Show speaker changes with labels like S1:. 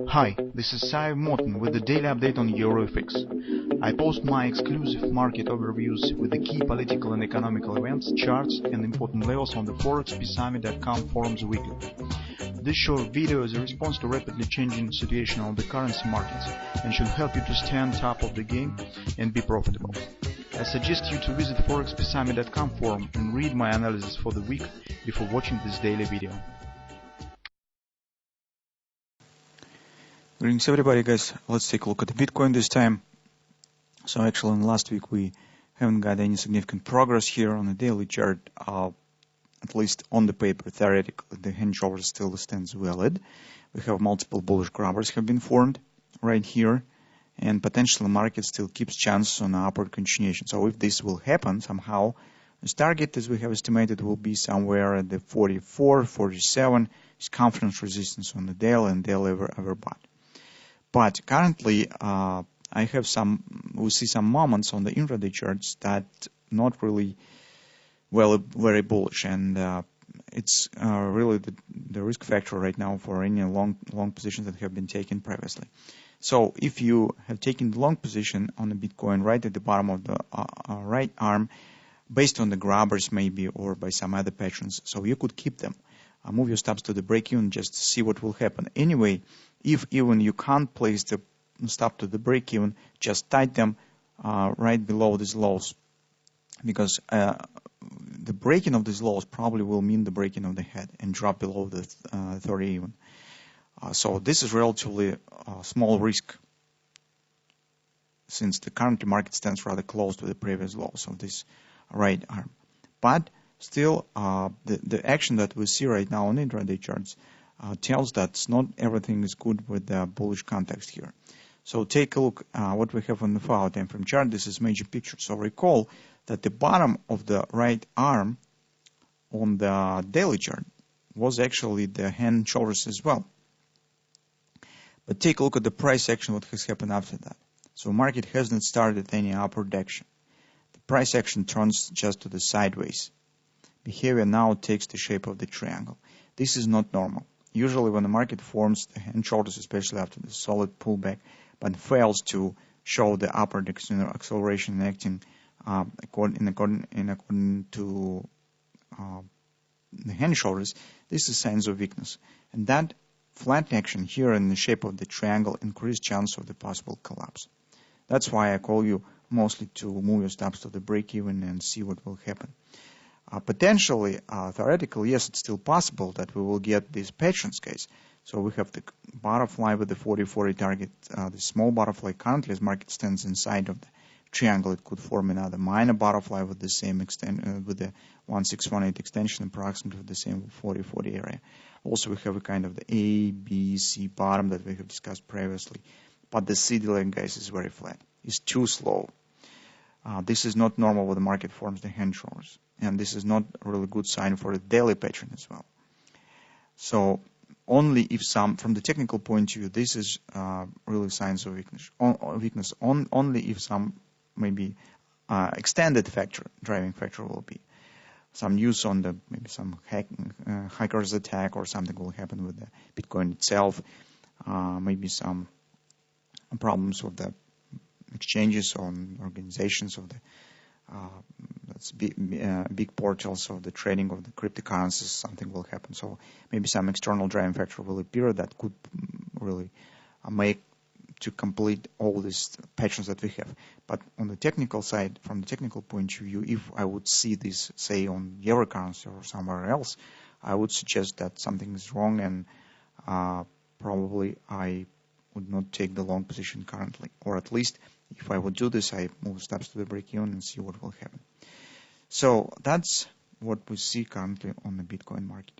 S1: Hi, this is Sive Morten with the daily update on EuroFX. I post my exclusive market overviews with the key political and economical events, charts and important levels on the ForexPeaceArmy.com forums weekly. This short video is a response to rapidly changing situation on the currency markets and should help you to stay on top of the game and be profitable. I suggest you to visit ForexPeaceArmy.com forum and read my analysis for the week before watching this daily video.
S2: Greetings everybody, guys. Let's take a look at the Bitcoin this time. So actually in last week we haven't got any significant progress here on the daily chart, at least on the paper. Theoretically the hand shoulder still stands valid. We have multiple bullish grabbers have been formed right here, and potentially the market still keeps chances on upward continuation. So if this will happen somehow, this target, as we have estimated, will be somewhere at the 44, 47 circumference resistance on the daily and daily overbought. But currently, we see some moments on the intraday charts that not really very bullish, and it's really the risk factor right now for any long positions that have been taken previously. So if you have taken the long position on the Bitcoin right at the bottom of the right arm, based on the grabbers maybe or by some other patterns, so you could keep them. Move your stops to the break-even just to see what will happen. Anyway, if even you can't place the stop to the break-even, just tight them right below these lows, because the breaking of these lows probably will mean the breaking of the head and drop below the 30 even. So this is relatively small risk, since the current market stands rather close to the previous lows of this right arm. But still, the action that we see right now on intraday charts tells that not everything is good with the bullish context here. So take a look what we have on the 5-hour time frame chart. This is major picture. So recall that the bottom of the right arm on the daily chart was actually the hand shoulders as well. But take a look at the price action, what has happened after that. So market hasn't started any upward action. The price action turns just to the sideways. Behavior now takes the shape of the triangle. This is not normal. Usually when the market forms the hand shoulders, especially after the solid pullback, but fails to show the upward acceleration and acting according to the hand shoulders, this is signs of weakness. And that flat action here in the shape of the triangle increased chance of the possible collapse. That's why I call you mostly to move your stops to the break-even and see what will happen. Potentially, theoretically, yes, it's still possible that we will get this patterns case. So we have the butterfly with the 40-40 target, the small butterfly currently as market stands inside of the triangle. It could form another minor butterfly with the same extent, with the 1618 extension, approximately the same 40-40 area. Also, we have a kind of the A, B, C bottom that we have discussed previously. But the C line, guys, is very flat. It's too slow. This is not normal when the market forms the hand shoulders. And this is not a really good sign for a daily pattern as well. So only if from the technical point of view, this is really signs of weakness. Only if some maybe extended driving factor will be. Some news on maybe some hackers attack or something will happen with the Bitcoin itself. Maybe some problems with the exchanges on organizations of the big portals of the trading of the cryptocurrencies. Something will happen. So maybe some external driving factor will appear that could really make to complete all these patterns that we have. But on the technical side, from the technical point of view, if I would see this, say, on euro currency or somewhere else, I would suggest that something is wrong, and probably I would not take the long position currently. Or at least, if I would do this, I move steps to the break-even and see what will happen. So that's what we see currently on the Bitcoin market.